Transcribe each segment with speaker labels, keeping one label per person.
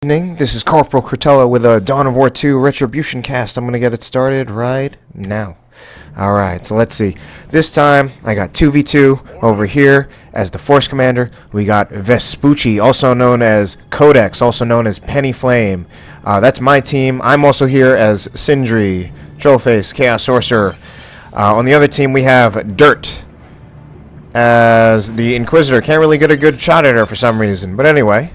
Speaker 1: Evening. This is Corporal Cretella with a Dawn of War 2 Retribution cast. I'm going to get it started right now. Alright, so let's see. This time, I got 2v2 over here as the Force Commander. We got Vespucci, also known as Codex, also known as Penny Flame. That's my team. I'm also here as Sindri, Trollface, Chaos Sorcerer. On the other team, we have Dihrt as the Inquisitor. Can't really get a good shot at her for some reason, but anyway.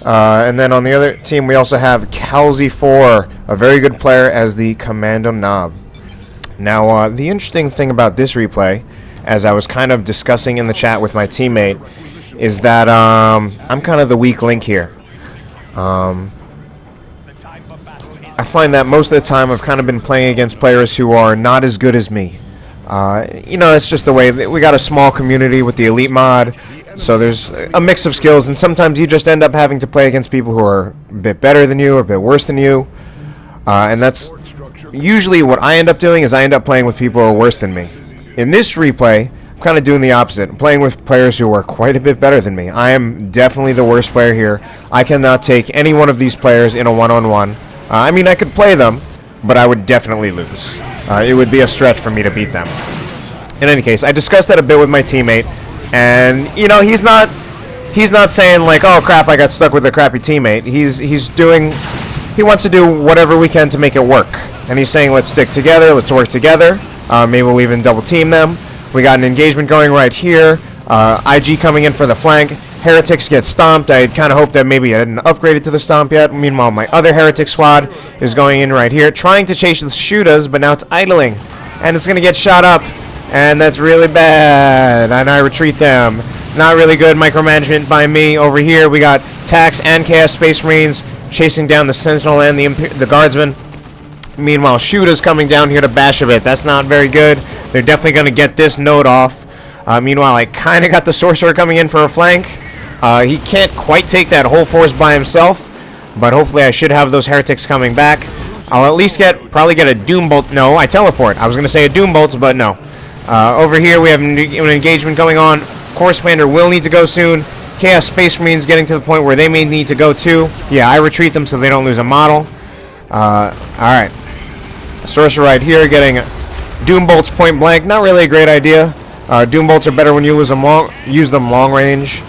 Speaker 1: And then on the other team, we also have Kalzi4, a very good player, as the Kommando Nob. Now, the interesting thing about this replay, as I was kind of discussing in the chat with my teammate, is that I'm kind of the weak link here. I find that most of the time I've kind of been playing against players who are not as good as me. You know, it's just the way we got a small community with the elite mod. So there's a mix of skills, and sometimes you just end up having to play against people who are a bit better than you or a bit worse than you. And that's usually what I end up doing, is I end up playing with people who are worse than me. In this replay, I'm kind of doing the opposite. I'm playing with players who are quite a bit better than me. I am definitely the worst player here. I cannot take any one of these players in a one-on-one. I mean, I could play them, but I would definitely lose. It would be a stretch for me to beat them. In any case, I discussed that a bit with my teammate. And you know, he's not saying like, "Oh crap, I got stuck with a crappy teammate." He wants to do whatever we can to make it work. And he's saying, "Let's stick together, let's work together. Maybe we'll even double team them." We got an engagement going right here. IG coming in for the flank. Heretics get stomped. I kind of hoped that maybe I hadn't upgraded to the stomp yet. Meanwhile, my other heretic squad is going in right here, trying to chase the shooters, but now it's idling, and it's gonna get shot up. And that's really bad, and I retreat them. Not really good micromanagement by me. Over here, we got Tax and Chaos Space Marines chasing down the Sentinel and the Guardsmen. Meanwhile, shooters coming down here to bash a bit. That's not very good. They're definitely going to get this node off. Meanwhile, I kind of got the Sorcerer coming in for a flank. He can't quite take that whole force by himself, but hopefully I should have those Heretics coming back. I'll at least probably get a Doom Bolt. No, I teleport. I was going to say a Doom Bolt, but no. Over here we have an engagement going on. Force Commander will need to go soon. Chaos Space Marines getting to the point where they may need to go too. Yeah, I retreat them so they don't lose a model. Alright. Sorcerer right here getting Doom Bolts point blank. Not really a great idea. Doom Bolts are better when you use them long range.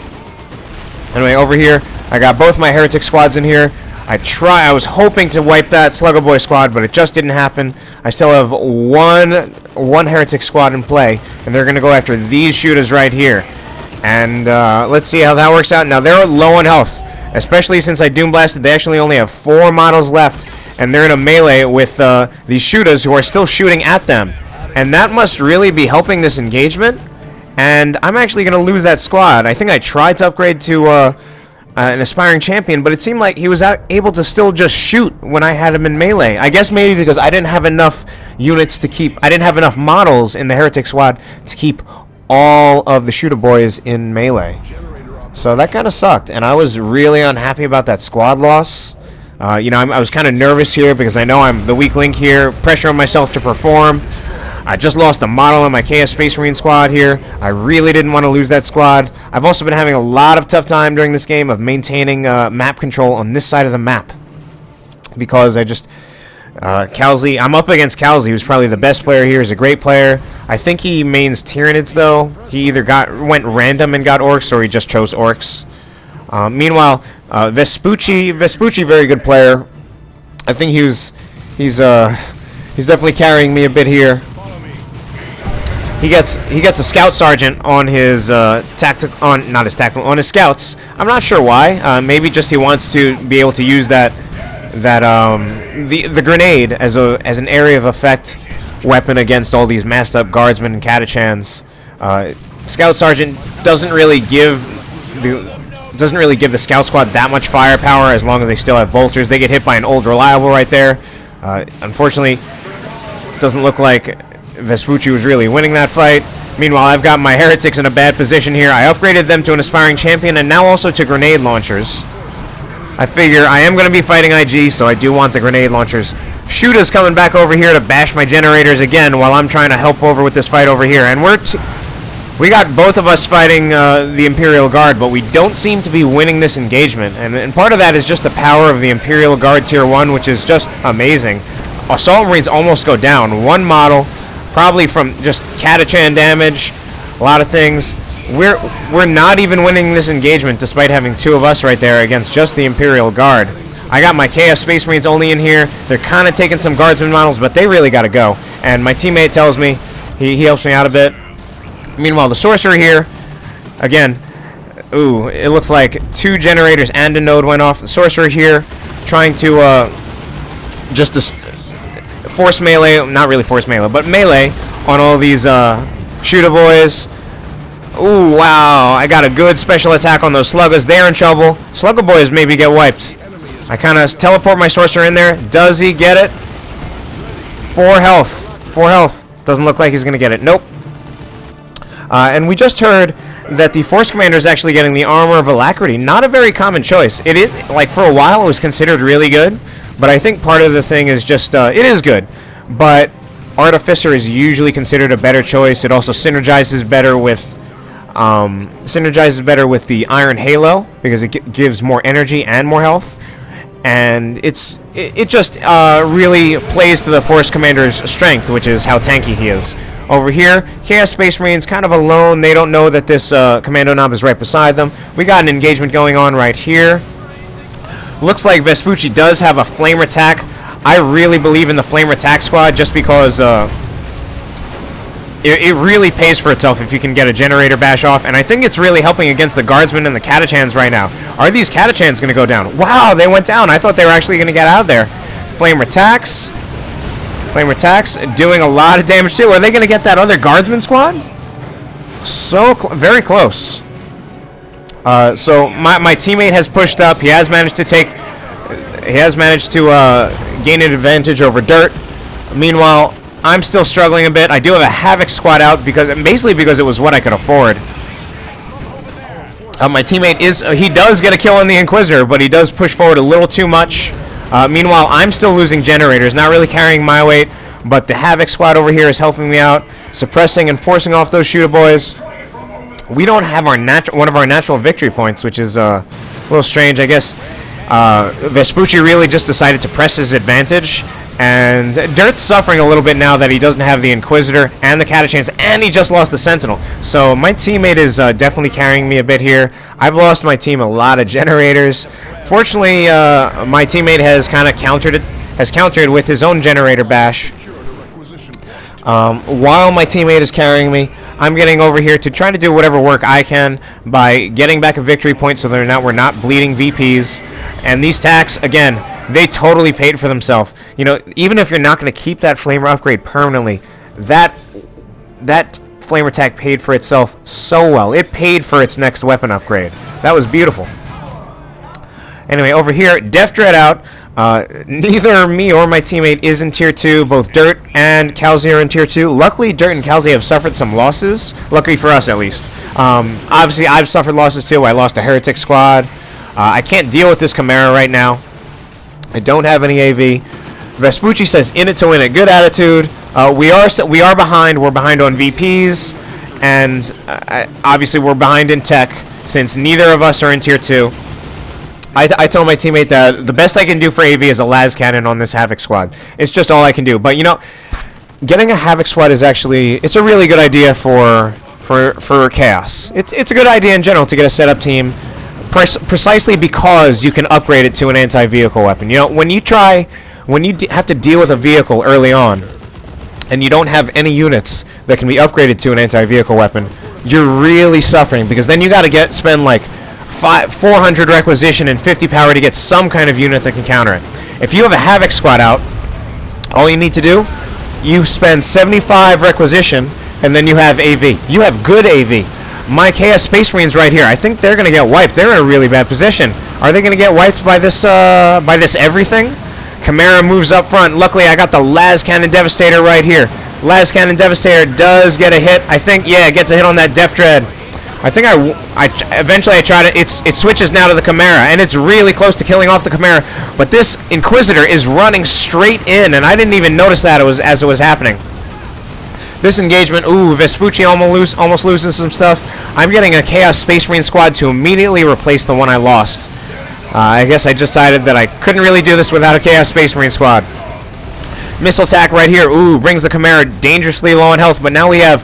Speaker 1: Anyway, over here, I got both my Heretic squads in here. I was hoping to wipe that Slugger Boy squad, but it just didn't happen. I still have one Heretic squad in play, and they're going to go after these shooters right here. And let's see how that works out. Now, they're low on health, especially since I Doom Blasted. They actually only have 4 models left, and they're in a melee with these shooters who are still shooting at them. And that must really be helping this engagement. And I'm actually going to lose that squad. I think I tried to upgrade to an aspiring champion, but it seemed like he was able to still just shoot when I had him in melee. I guess maybe because I didn't have enough units to keep. I didn't have enough models in the Heretic squad to keep all of the shooter boys in melee. So that kind of sucked, and I was really unhappy about that squad loss. You know, I was kind of nervous here because I know I'm the weak link here, pressuring myself to perform. I just lost a model in my Chaos Space Marine squad here. I really didn't want to lose that squad. I've also been having a lot of tough time during this game of maintaining map control on this side of the map. Because I just... I'm up against Kalzi, who's probably the best player here. He's a great player. I think he mains Tyranids, though. He either went random and got Orcs, or he just chose Orcs. Meanwhile, Vespucci, very good player. I think he's definitely carrying me a bit here. He gets a scout sergeant on his on his scouts. I'm not sure why. Maybe just he wants to be able to use the grenade as an area of effect weapon against all these masked up guardsmen and catachans. Scout sergeant doesn't really give the scout squad that much firepower as long as they still have bolters. They get hit by an old reliable right there. Unfortunately, it doesn't look like Vespucci was really winning that fight. Meanwhile, I've got my Heretics in a bad position here. I upgraded them to an aspiring champion and now also to grenade launchers. I figure I am going to be fighting IG, so I do want the grenade launchers. Shooters coming back over here to bash my generators again while I'm trying to help over with this fight over here. And We got both of us fighting the Imperial Guard, but we don't seem to be winning this engagement. And part of that is just the power of the Imperial Guard Tier 1, which is just amazing. Assault Marines almost go down. One model, probably from just Catachan damage, a lot of things. We're not even winning this engagement despite having two of us right there against just the Imperial Guard. I got my Chaos Space Marines only in here. They're kind of taking some Guardsman models, but they really got to go. And my teammate tells me, he helps me out a bit. Meanwhile, the Sorcerer here, again, ooh, it looks like 2 generators and a node went off. The Sorcerer here trying to just force melee, not really force melee, but melee on all these shooter boys. Ooh, wow, I got a good special attack on those sluggers. They're in trouble. Slugger boys maybe get wiped. I kind of teleport my Sorcerer in there. Does he get it? 4 health. 4 health. Doesn't look like he's going to get it. Nope. And we just heard that the Force Commander is actually getting the Armor of Alacrity. Not a very common choice. It is, like, for a while it was considered really good, but I think part of the thing is just, it is good, but Artificer is usually considered a better choice. It also synergizes better with the Iron Halo, because it gives more energy and more health, and it just really plays to the Force Commander's strength, which is how tanky he is. Over here, Chaos Space Marines kind of alone. They don't know that this Kommando Nob is right beside them. We got an engagement going on right here. Looks like Vespucci does have a Flamer Attack. I really believe in the Flamer Attack squad just because it really pays for itself if you can get a Generator Bash off. And I think it's really helping against the Guardsmen and the Catachans right now. Are these Catachans going to go down? Wow, they went down. I thought they were actually going to get out of there. Flamer Attacks. Flamer Attacks doing a lot of damage too. Are they going to get that other Guardsman squad? So very close. So my teammate has pushed up. He has managed to take. He has managed to gain an advantage over Dihrt. Meanwhile, I'm still struggling a bit. I do have a Havoc squad out basically because it was what I could afford. My teammate he does get a kill on the Inquisitor, but he does push forward a little too much. Meanwhile, I'm still losing generators, not really carrying my weight, but the Havoc squad over here is helping me out, suppressing and forcing off those shooter boys. We don't have our one of our natural victory points, which is a little strange. I guess Vespucci really just decided to press his advantage, and Dirt's suffering a little bit now that he doesn't have the Inquisitor and the Catachans, and he just lost the Sentinel. So my teammate is definitely carrying me a bit here. I've lost my team a lot of generators. Fortunately, my teammate has kind of countered with his own Generator Bash. While my teammate is carrying me, I'm getting over here to try to do whatever work I can by getting back a victory point so we're not bleeding VPs. And these tacks, again, they totally paid for themselves. You know, even if you're not going to keep that Flamer upgrade permanently, that Flamer attack paid for itself so well. It paid for its next weapon upgrade. That was beautiful. Anyway, over here, Death Dread out. Neither me or my teammate is in Tier 2. Both Dihrt and Kalzi are in Tier 2. Luckily, Dihrt and Kalzi have suffered some losses. Luckily for us, at least. Obviously, I've suffered losses too. I lost a Heretic squad. I can't deal with this Chimera right now. I don't have any AV. Vespucci says, in it to win it. Good attitude. We are behind. We're behind on VPs. And obviously, we're behind in tech since neither of us are in Tier 2. I tell my teammate that the best I can do for AV is a las cannon on this Havoc squad. It's just all I can do. But you know, getting a Havoc squad is it's a really good idea for Chaos. It's a good idea in general to get a setup team, precisely because you can upgrade it to an anti-vehicle weapon. You know, when you have to deal with a vehicle early on, and you don't have any units that can be upgraded to an anti-vehicle weapon, you're really suffering, because then you got to spend like 400 requisition and 50 power to get some kind of unit that can counter it. If you have a Havoc squad out, all you need to do, you spend 75 requisition, and then you have AV. You have good AV. My Chaos Space Marines right here, I think they're going to get wiped. They're in a really bad position. Are they going to get wiped by this everything? Chimera moves up front. Luckily, I got the Las Cannon Devastator right here. Las Cannon Devastator does get a hit. I think, yeah, it gets a hit on that Death Dread. I think eventually I tried it. It switches now to the Chimera, and it's really close to killing off the Chimera. But this Inquisitor is running straight in, and I didn't even notice that as it was happening. This engagement, ooh, Vespucci almost loses some stuff. I'm getting a Chaos Space Marine squad to immediately replace the one I lost. I guess I decided that I couldn't really do this without a Chaos Space Marine squad. Missile attack right here, ooh, brings the Chimera dangerously low on health, but now we have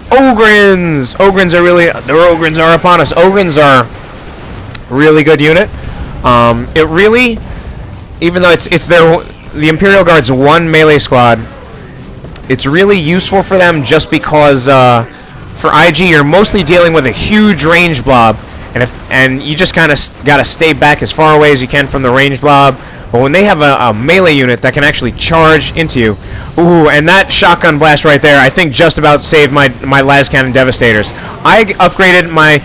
Speaker 1: Ogryns. Ogryns are upon us. Ogryns are really good unit. It really, even though it's the Imperial Guard's one melee squad, it's really useful for them just because for IG you're mostly dealing with a huge range blob, and you just kind of gotta stay back as far away as you can from the range blob. But when they have a melee unit that can actually charge into you, ooh, and that shotgun blast right there, I think just about saved my las cannon devastators. I upgraded my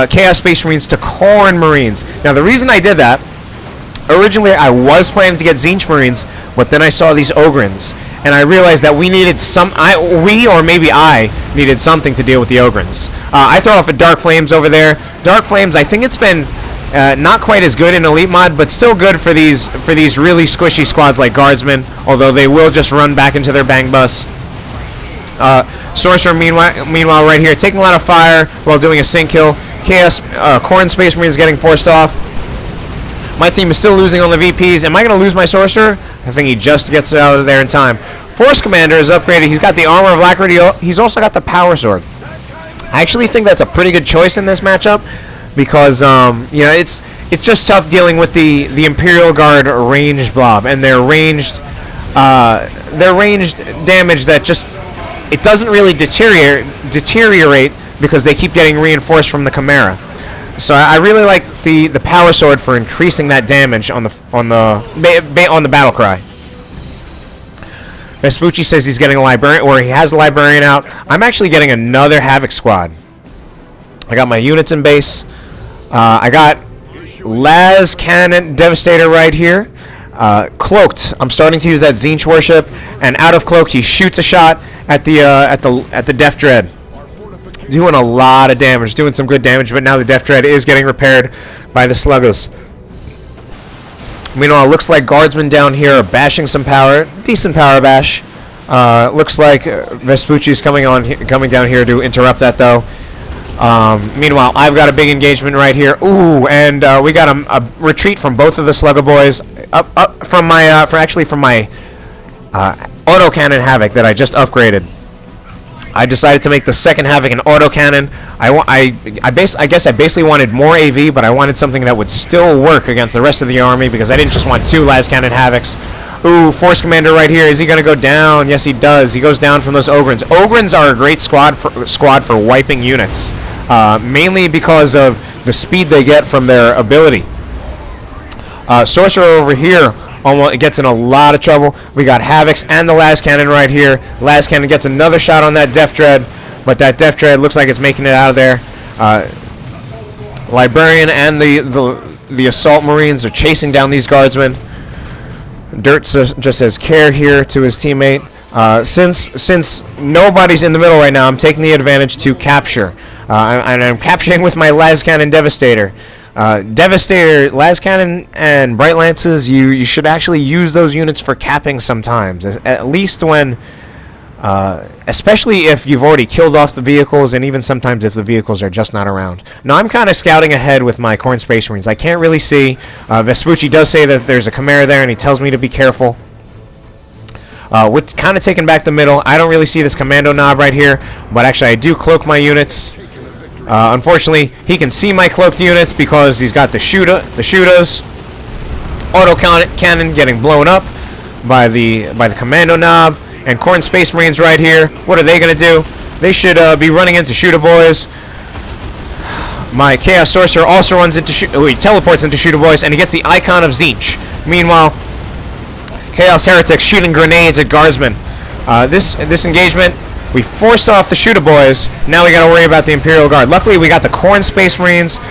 Speaker 1: Chaos Space Marines to Khorne Marines. Now the reason I did that, originally I was planning to get Tzeentch Marines, but then I saw these Ogryns, and I realized that we needed I needed something to deal with the Ogryns. I throw off a Dark Flames over there. Dark Flames, I think it's been not quite as good in Elite Mod, but still good for these really squishy squads like Guardsmen, although they will just run back into their bang bus. Sorcerer, meanwhile, right here, taking a lot of fire while doing a sync kill. Chaos, Khorne Space Marines getting forced off. My team is still losing on the VPs. Am I going to lose my Sorcerer? I think he just gets out of there in time. Force Commander is upgraded. He's got the Armor of Alacrity. He's also got the Power Sword. I actually think that's a pretty good choice in this matchup because, you know, it's just tough dealing with the Imperial Guard ranged blob and their ranged damage that just, it doesn't really deteriorate because they keep getting reinforced from the Chimera. So I really like the Power Sword for increasing that damage on the battle cry. Vespucci says he's getting a librarian, or he has a librarian out. I'm actually getting another Havoc squad. I got my units in base. I got Las Cannon Devastator right here. Cloaked. I'm starting to use that Tzeentch worship, and out of cloaked he shoots a shot at the Death Dread. Doing a lot of damage, doing some good damage, but now the Death Dread is getting repaired by the Sluggos. Meanwhile, it looks like Guardsmen down here are bashing some power. Decent power bash. Looks like Vespucci's coming down here to interrupt that, though. Meanwhile, I've got a big engagement right here. Ooh, and we got a retreat from both of the Sluggo boys. From my autocannon Havoc that I just upgraded. I decided to make the second Havoc an autocannon. I guess I basically wanted more AV, but I wanted something that would still work against the rest of the army because I didn't just want two las cannon Havocs. Ooh, Force Commander right here. Is he going to go down? Yes, he does. He goes down from those Ogryns. Ogryns are a great squad for wiping units, mainly because of the speed they get from their ability. Sorcerer over here almost gets in a lot of trouble. We got Havocs and the Las Cannon right here. Las Cannon gets another shot on that Death Dread, but that Death Dread looks like it's making it out of there. Librarian and the Assault Marines are chasing down these Guardsmen. Dihrt just says care here to his teammate. Since nobody's in the middle right now, I'm taking the advantage to capture. And I'm capturing with my Las Cannon Devastator. Devastator, Las Cannon, and Bright Lances, you should actually use those units for capping sometimes. At least when, especially if you've already killed off the vehicles, and even sometimes if the vehicles are just not around. Now, I'm kind of scouting ahead with my Khorne Space Marines. I can't really see. Vespucci does say that there's a Chimera there, and he tells me to be careful. With kind of taking back the middle, I don't really see this Kommando Nob right here, but actually I do cloak my units. Unfortunately, he can see my cloaked units because he's got the shooters. Auto cannon getting blown up by the Kommando Nob, and Khorne Space Marines right here. What are they gonna do? They should be running into shooter boys. My Chaos Sorcerer also runs into he teleports into shooter boys, and he gets the icon of Tzeentch. Meanwhile, Chaos Heretics shooting grenades at Guardsmen. This engagement, we forced off the shooter boys. Now we got to worry about the Imperial Guard. Luckily, we got the Khorne Space Marines.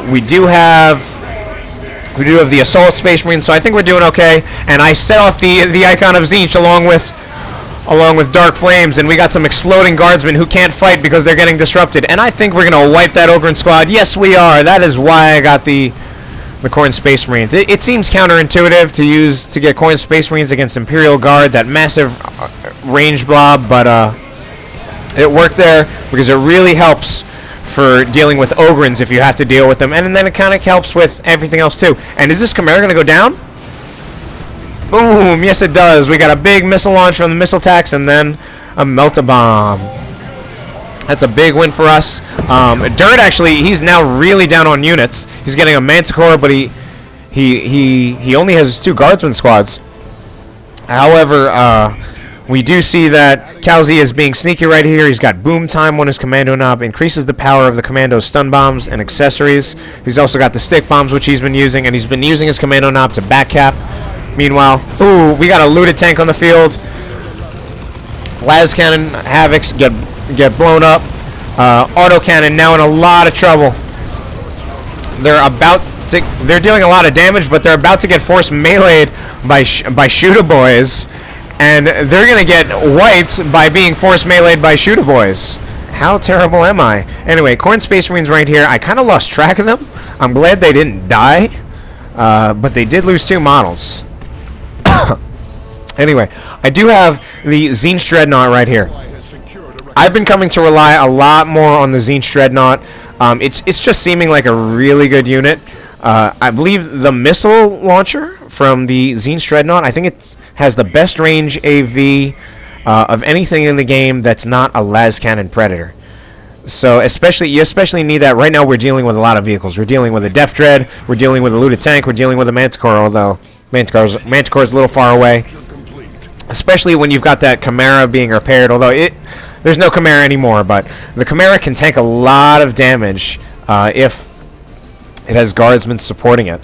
Speaker 1: We do have the Assault Space Marines, so I think we're doing okay. And I set off the icon of Tzeentch along with Dark Flames, and we got some exploding Guardsmen who can't fight because they're getting disrupted. And I think we're gonna wipe that Ogryn squad. Yes, we are. That is why I got the the Khorne Space Marines. It seems counterintuitive to get Khorne Space Marines against Imperial Guard, that massive range blob, but it worked there because it really helps for dealing with Ogrins if you have to deal with them, and then it kind of helps with everything else too. And is this Chimera going to go down? Boom! Yes, it does. We got a big missile launch from the missile attacks, and then a melt-a-bomb. That's a big win for us. Dihrt, actually, he's now really down on units. He's getting a Manticore, but he only has 2 Guardsman squads. However, we do see that Kalzi is being sneaky right here. He's got Boom Time on his Kommando Nob, increases the power of the Commando's stun bombs and accessories. He's also got the stick bombs, which he's been using, and he's been using his Kommando Nob to backcap. Meanwhile, ooh, we got a looted tank on the field. Las Cannon Havocs get blown up. Autocannon now in a lot of trouble. They're doing a lot of damage, but they're about to get force meleeed by Shooter Boys. And they're going to get wiped by being force meleeed by Shooter Boys. How terrible am I? Anyway, Khorne Space Marines right here. I kind of lost track of them. I'm glad they didn't die. But they did lose 2 models. Anyway, I do have the Tzeentch Dreadnought right here. I've been coming to rely a lot more on the Tzeentch Dreadnought. It's just seeming like a really good unit. I believe the missile launcher from the Tzeentch Dreadnought, I think it has the best range AV of anything in the game that's not a las cannon Predator. So you especially need that. Right now we're dealing with a lot of vehicles. We're dealing with a Def Dread, we're dealing with a looted tank, we're dealing with a Manticore, although Manticore's a little far away. Especially when you've got that Chimera being repaired, although there's no Chimera anymore, but the Chimera can tank a lot of damage if it has guardsmen supporting it.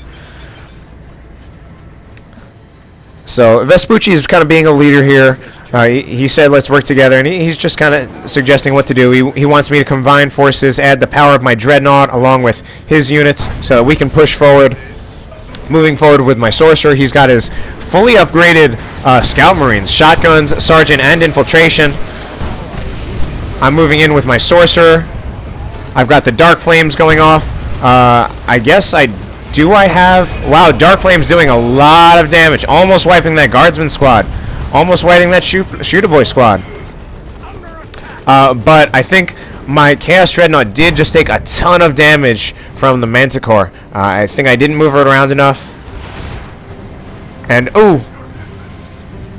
Speaker 1: So Vespucci is kind of being a leader here. He said let's work together, and he's just kind of suggesting what to do. He wants me to combine forces, add the power of my Dreadnought along with his units so that we can push forward. Moving forward with my Sorcerer, he's got his fully upgraded Scout Marines, Shotguns, Sergeant, and Infiltration. I'm moving in with my Sorcerer. I've got the Dark Flames going off. I guess I have... Wow, Dark Flames doing a lot of damage. Almost wiping that Guardsman squad. Almost wiping that Shooter Boy squad. But I think my Chaos Dreadnought did just take a ton of damage from the Manticore. I think I didn't move it around enough. And, ooh.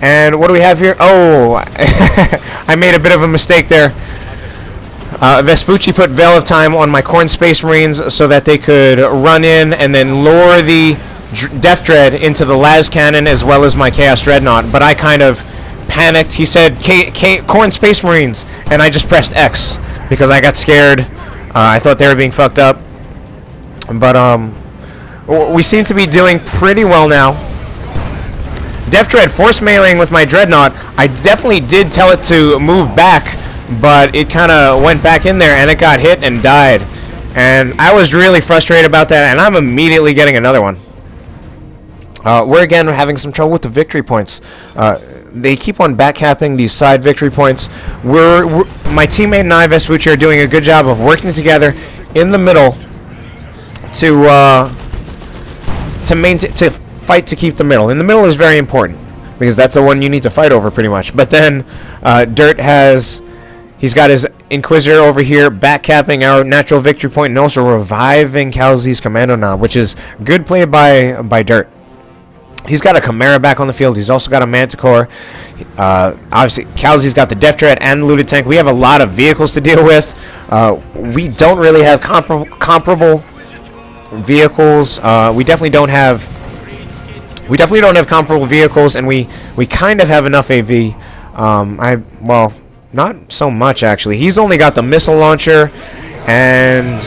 Speaker 1: And what do we have here? Oh, I made a bit of a mistake there. Vespucci put Veil of Time on my Khorne Space Marines so that they could run in and then lure the Def Dread into the las cannon as well as my Chaos Dreadnought. But I kind of panicked. He said Khorne Space Marines, and I just pressed X because I got scared. I thought they were being fucked up. But we seem to be doing pretty well now. Def Dread force meleeing with my Dreadnought. I definitely did tell it to move back, but it kind of went back in there and it got hit and died. And I was really frustrated about that, and I'm immediately getting another one. We're again having some trouble with the victory points. They keep on backcapping these side victory points. My teammate and I, Vespucci, are doing a good job of working together in the middle to fight to keep the middle. And the middle is very important because that's the one you need to fight over pretty much. But then Dihrt he's got his Inquisitor over here backcapping our natural victory point and also reviving Kalzi's Kommando Nob, which is good play by Dihrt. He's got a Chimera back on the field. He's also got a Manticore. Obviously, Kalzi's got the Def Dread and the looted tank. We have a lot of vehicles to deal with. We don't really have comparable vehicles. We definitely don't have comparable vehicles, and we kind of have enough AV. Well, not so much actually. He's only got the missile launcher and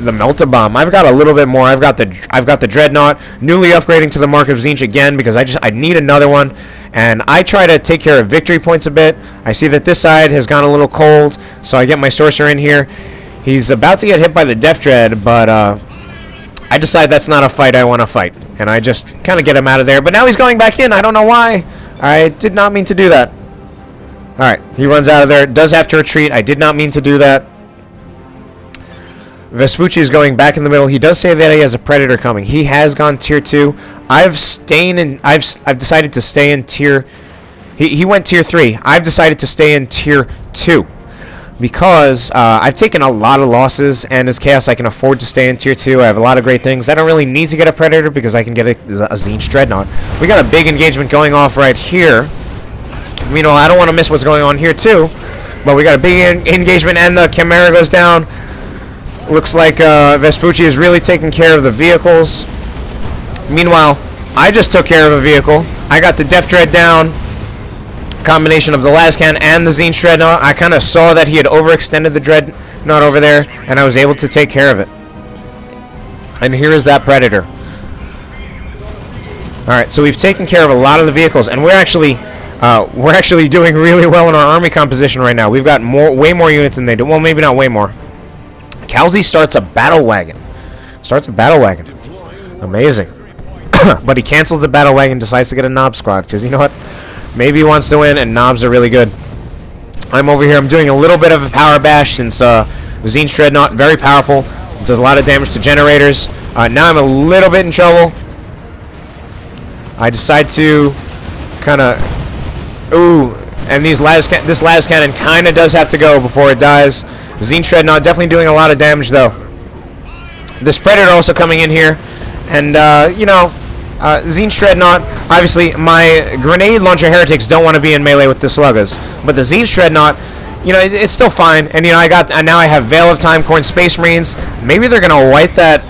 Speaker 1: the melt-a-bomb. I've got a little bit more. I've got the Dreadnought, newly upgrading to the Mark of Tzeentch again because I need another one. And I try to take care of victory points a bit. I see that this side has gone a little cold, so I get my Sorcerer in here. He's about to get hit by the Def Dread, but I decide that's not a fight I want to fight, and I just kind of get him out of there. But now he's going back in. I don't know why. I did not mean to do that. All right, he runs out of there. Does have to retreat. I did not mean to do that. Vespucci is going back in the middle. He does say that he has a Predator coming. He has gone tier 2. I've decided to stay in tier... He went tier 3. I've decided to stay in tier 2. Because I've taken a lot of losses, and as Chaos I can afford to stay in tier 2. I have a lot of great things. I don't really need to get a Predator because I can get a Tzeentch Dreadnought. We got a big engagement going off right here. Meanwhile, I don't want to miss what's going on here too. But we got a big engagement, and the Chimera goes down. Looks like Vespucci is really taking care of the vehicles. Meanwhile, I just took care of a vehicle. I got the Death Dread down. Combination of the Lascan and the Tzeentch Dreadnought. I kind of saw that he had overextended the Dreadnought over there, and I was able to take care of it. And here is that Predator. Alright, so we've taken care of a lot of the vehicles, and we're actually doing really well in our army composition right now. We've got way more units than they do. Well, maybe not way more. Kalzi starts a battle wagon. Amazing. But he cancels the battle wagon, decides to get a Nob squad, because you know what? Maybe he wants to win, and Nobs are really good. I'm over here. I'm doing a little bit of a power bash since Tzeentch Dreadnought, very powerful. Does a lot of damage to generators. Now I'm a little bit in trouble. I decide to kind of... Ooh, and this las cannon kind of does have to go before it dies. Tzeentch Dreadnought definitely doing a lot of damage, though. This Predator also coming in here. And, you know... Tzeentch Dreadnought, obviously, my grenade launcher heretics don't want to be in melee with the Sluggas, but the Tzeentch Dreadnought, you know, it's still fine. And you know, now I have Veil of Time, Khorne Space Marines. Maybe they're gonna wipe that.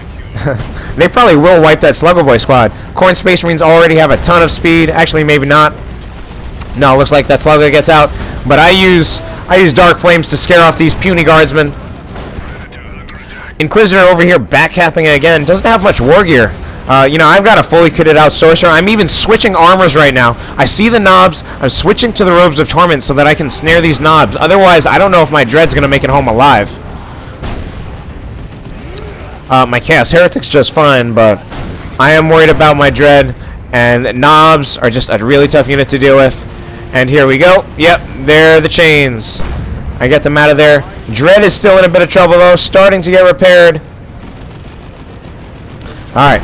Speaker 1: They probably will wipe that Slugger Boy squad. Khorne Space Marines already have a ton of speed. Actually, maybe not. No, looks like that Slugger gets out. But I use Dark Flames to scare off these puny guardsmen. Inquisitor over here backcapping it again. Doesn't have much war gear. You know, I've got a fully kitted out Sorcerer. I'm even switching armors right now. I see the Nobs. I'm switching to the Robes of Torment so that I can snare these Nobs. Otherwise, I don't know if my Dread's going to make it home alive. My Chaos Heretic's just fine, but I am worried about my Dread. And Nobs are just a really tough unit to deal with. And here we go. Yep, there are the chains. I get them out of there. Dread is still in a bit of trouble, though. Starting to get repaired. Alright.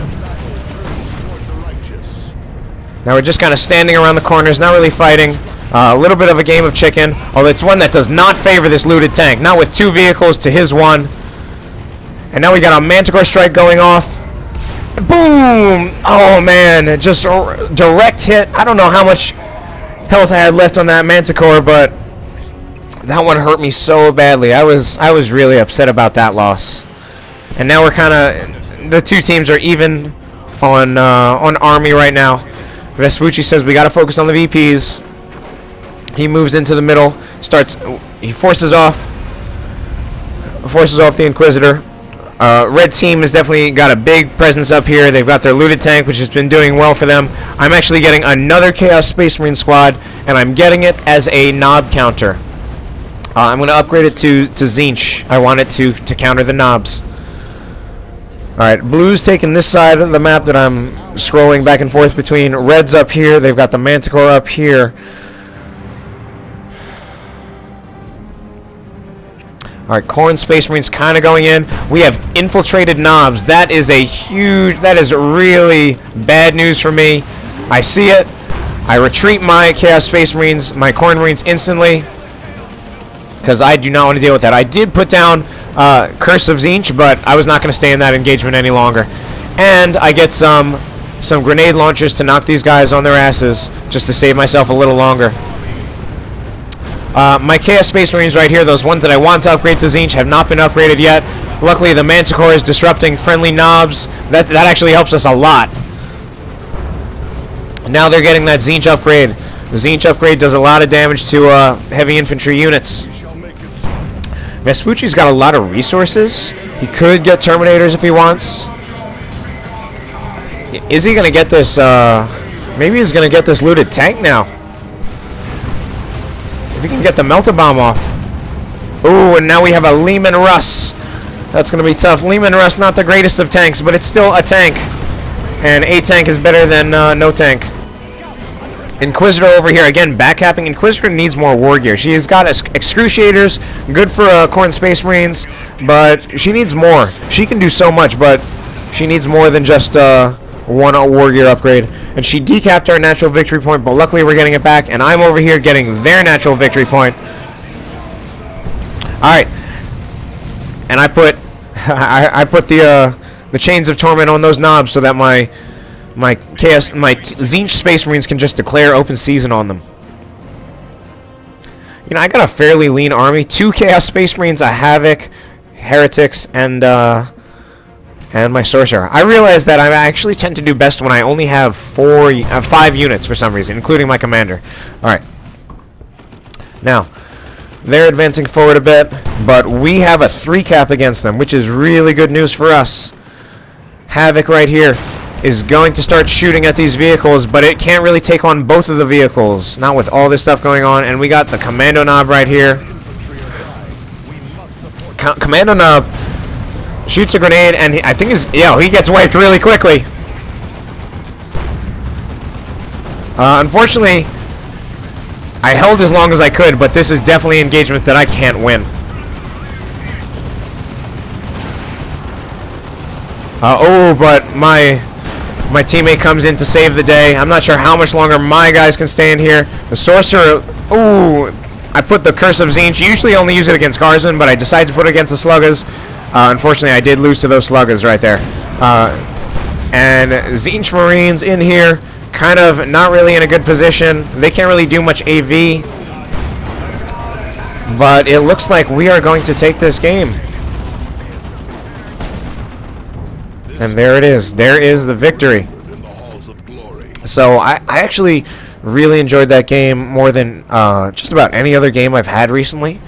Speaker 1: Now we're just kind of standing around the corners, not really fighting. A little bit of a game of chicken, although it's one that does not favor this looted tank. Not with 2 vehicles to his 1. And now we got a Manticore strike going off. Boom! Oh man, just a direct hit. I don't know how much health I had left on that Manticore, but that one hurt me so badly. I was really upset about that loss. And now we're kind of, the 2 teams are even on army right now. Vespucci says we got to focus on the VPs. He moves into the middle, he forces off the Inquisitor. Red team has definitely got a big presence up here. They've got their looted tank, which has been doing well for them. I'm actually getting another Chaos Space Marine squad, and I'm getting it as a Nob counter. I'm going to upgrade it to Tzeentch. I want it to counter the Nobs. Alright, Blue's taking this side of the map that I'm scrolling back and forth between. Red's up here. They've got the Manticore up here. Alright, Khorne Space Marines kind of going in. We have infiltrated Nobs. That is really bad news for me. I see it. I retreat my Chaos Space Marines, my Khorne Marines instantly, because I do not want to deal with that. I did put down Curse of Tzeentch, but I was not going to stay in that engagement any longer. And I get some grenade launchers to knock these guys on their asses, just to save myself a little longer. My Chaos Space Marines right here, those ones that I want to upgrade to Tzeentch, have not been upgraded yet. Luckily, the Manticore is disrupting friendly Nobs. That actually helps us a lot. Now they're getting that Tzeentch upgrade. The Tzeentch upgrade does a lot of damage to heavy infantry units. Vespucci's got a lot of resources. He could get Terminators if he wants. Is he going to get this? Maybe he's going to get this looted tank now. If he can get the Melta Bomb off. Ooh, and now we have a Leman Russ. That's going to be tough. Leman Russ, not the greatest of tanks, but it's still a tank. And a tank is better than no tank. Inquisitor over here, again, backcapping. Inquisitor needs more war gear. She has got Excruciators, good for Core and Space Marines, but she needs more. She can do so much, but she needs more than just one war gear upgrade. And she decapped our natural victory point, but luckily we're getting it back, and I'm over here getting their natural victory point. Alright. And I put I put the Chains of Torment on those knobs so that my Tzeentch Space Marines can just declare open season on them. You know, I got a fairly lean army. 2 Chaos Space Marines, a Havoc, Heretics, and my Sorcerer. I realize that I actually tend to do best when I only have 5 units for some reason, including my commander. Alright. Now, they're advancing forward a bit, but we have a 3 cap against them, which is really good news for us. Havoc right here is going to start shooting at these vehicles, but it can't really take on both of the vehicles, not with all this stuff going on. And we got the Kommando Nob right here. Kommando Nob shoots a grenade, and I think he gets wiped really quickly. Unfortunately, I held as long as I could, but this is definitely an engagement that I can't win. But my teammate comes in to save the day. I'm not sure how much longer my guys can stay in here. The Sorcerer, ooh, I put the Curse of Tzeentch. Usually only use it against Guardsmen, but I decided to put it against the Sluggers. Unfortunately, I did lose to those Sluggers right there. And Tzeentch Marines in here, kind of not really in a good position. They can't really do much AV. But it looks like we are going to take this game. And there it is. There is the victory. So I actually really enjoyed that game more than just about any other game I've had recently.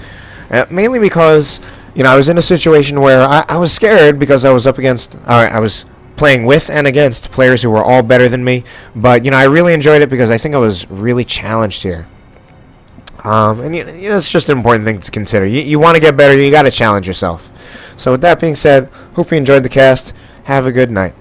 Speaker 1: Mainly because, you know, I was in a situation where I was scared because I was up against, I was playing with and against players who were all better than me. But, you know, I really enjoyed it because I think I was really challenged here. And, you know, it's just an important thing to consider. You want to get better, you got to challenge yourself. So with that being said, hope you enjoyed the cast. Have a good night.